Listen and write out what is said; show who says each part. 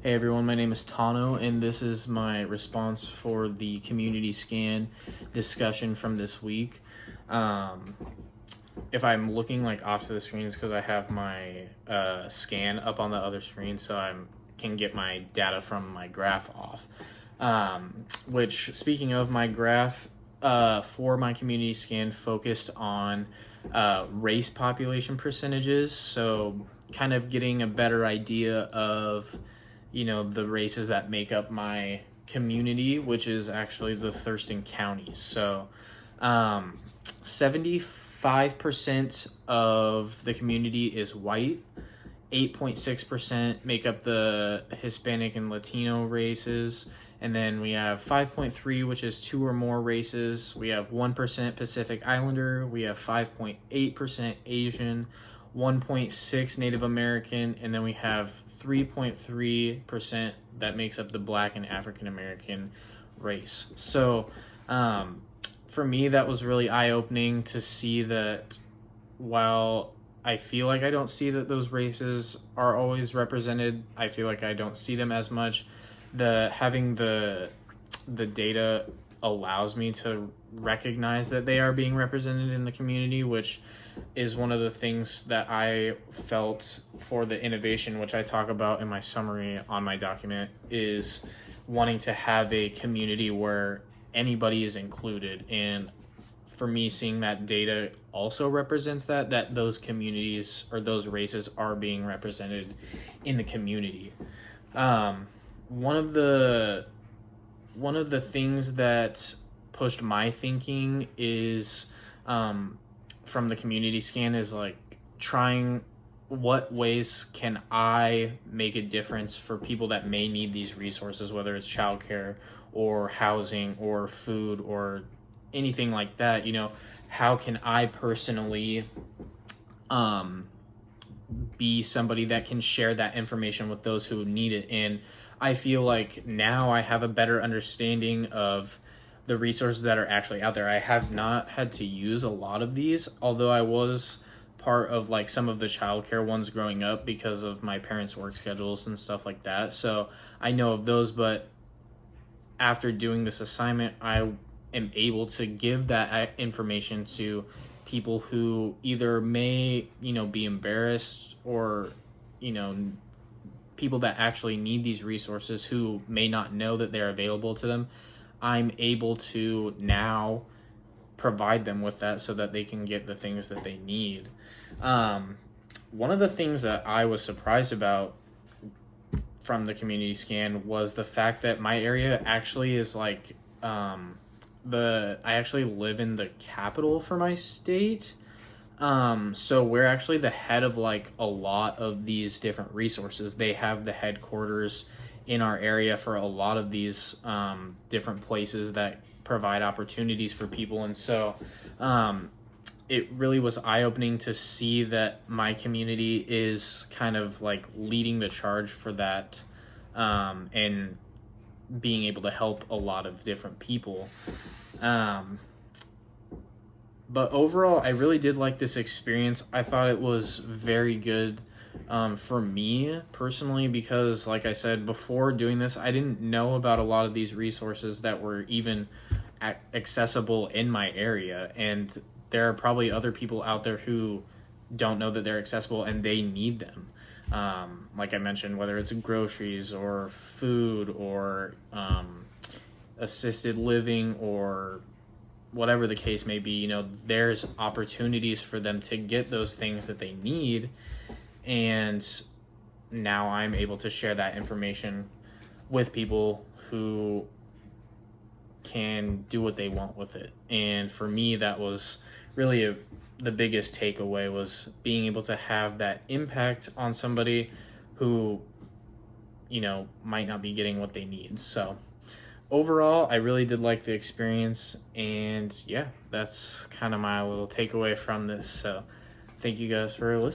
Speaker 1: Hey everyone, my name is Tano, and this is my response for the community scan discussion from this week. If I'm looking like off to the screen, it's because I have my scan up on the other screen, so I can get my data from my graph off. Which, speaking of my graph, for my community scan focused on race population percentages, so kind of getting a better idea of the races that make up my community, which is actually the Thurston counties. So 75% of the community is white, 8.6% make up the Hispanic and Latino races, and then we have 5.3, which is two or more races. We have 1% Pacific Islander, we have 5.8% Asian, 1.6 Native American, and then we have 3.3% that makes up the Black and African American race. So for me, that was really eye-opening to see that while I feel like I don't see that those races are always represented, I feel like I don't see them as much. Having the data allows me to recognize that they are being represented in the community, which is one of the things that I felt for the innovation, which I talk about in my summary on my document, is wanting to have a community where anybody is included. And for me, seeing that data also represents that those communities or those races are being represented in the community. One of the things that pushed my thinking is from the community scan is like trying what ways can I make a difference for people that may need these resources, whether it's childcare or housing or food or anything like that. How can I personally be somebody that can share that information with those who need it? And I feel like now I have a better understanding of the resources that are actually out there. I have not had to use a lot of these, although I was part of like some of the childcare ones growing up because of my parents' work schedules and stuff like that. So I know of those, but after doing this assignment, I am able to give that information to people who either may, be embarrassed, or, people that actually need these resources who may not know that they're available to them. I'm able to now provide them with that so that they can get the things that they need. One of the things that I was surprised about from the community scan was the fact that my area actually is like I actually live in the capital for my state. So we're actually the head of like a lot of these different resources. They have the headquarters in our area for a lot of these different places that provide opportunities for people. And so it really was eye-opening to see that my community is kind of like leading the charge for that, and being able to help a lot of different people. But overall, I really did like this experience. I thought it was very good for me personally, because like I said before doing this, I didn't know about a lot of these resources that were even accessible in my area, and there are probably other people out there who don't know that they're accessible and they need them. Like I mentioned, whether it's groceries or food or assisted living or whatever the case may be, there's opportunities for them to get those things that they need. And now I'm able to share that information with people who can do what they want with it. And for me, that was really the biggest takeaway, was being able to have that impact on somebody who, might not be getting what they need. So overall, I really did like the experience, and yeah, that's kind of my little takeaway from this. So thank you guys for listening.